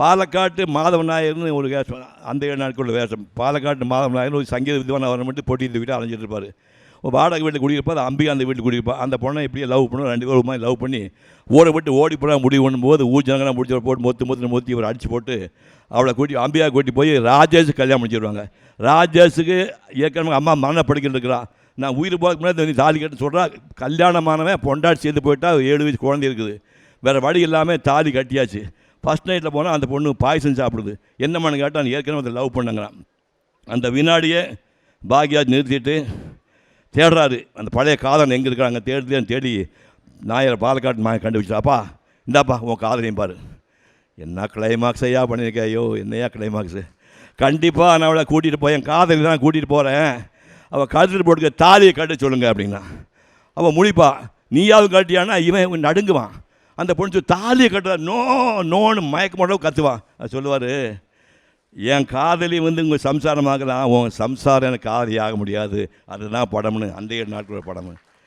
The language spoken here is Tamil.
பாலக்காட்டு மாதவ நாயர்னு ஒரு வேஷம், அந்த 7 நாட்களுள்ள வேஷம். பாலக்காட்டு மாதவ நாயர்னு ஒரு சங்கீத வித்வான், அவரை மட்டும் போட்டி இந்த வீட்டை அலைஞ்சிட்டு இருப்பார். ஒரு வாடகை வீட்டில் குடியிருப்பார், அம்பிகா அந்த வீட்டில் குடியிருப்பார். அந்த பொண்ணை இப்படியே லவ் பண்ணுவோம், 2 பேரும் மாதிரி லவ் பண்ணி ஓடி போட முடிவு பண்ணும்போது ஊஜனங்களாம் முடிச்சு போட்டு மொத்தி இவர் அடித்து போட்டு அவளை அம்பிகா கூட்டி போய் ராஜேஷுக்கு கல்யாணம் முடிச்சிடுவாங்க. ராஜேஷுக்கு ஏற்கனவே அம்மா மரண படுக்கிட்டு இருக்கிறா. நான் உயிர் போகிறதுக்கு முன்னாடி தாலி கட்டு சொல்கிறா. கல்யாணமானவன் பொண்டாட்டி சேர்ந்து போயிட்டா, 7 வயசு குழந்தை இருக்குது. வேறு வழி இல்லாமல் தாலி கட்டியாச்சு. ஃபஸ்ட் நைட்டில் போனால் அந்த பொண்ணு பாய்சன் சாப்பிடுது. என்னம்மான்னு கேட்டால் ஏற்கனவே அதை லவ் பண்ணாங்கிறான். அந்த வினாடியே பாக்யராஜ் நிறுத்திட்டு தேடுறாரு, அந்த பழைய காதலன் எங்கே இருக்கிறாங்க தேடி நாயரை பாலக்காட்டு நாயை கண்டுபிடிச்சாப்பா, இந்தாப்பா உன் காதலையும் பாரு. என்ன கிளைமாக்ஸ் ஐயா பண்ணியிருக்கேன், ஐயோ என்னையா கிளைமாக்ஸு. கண்டிப்பாக நான் அவளை கூட்டிகிட்டு போய் என் காதலி தான் கூட்டிகிட்டு போகிறேன், அவள் கழுத்தில் போட்டுக்க தாலியை கட்ட சொல்லுங்க அப்படின்னா. அவள் முழிப்பா, நீயாவது கட்டியானா இவன் நடுங்குவான். அந்த பொண்ணு தாலியை கட்டுறா, நோன்னு மயக்க மாட்டவும் கத்துவான். அது சொல்லுவார், என் காதலி உங்கள் சம்சாரமாகலாம், உன் சம்சாரம் எனக்கு காதலி ஆக முடியாது. அதுதான் படம்னு அந்த 7 நாட்களோட படம்.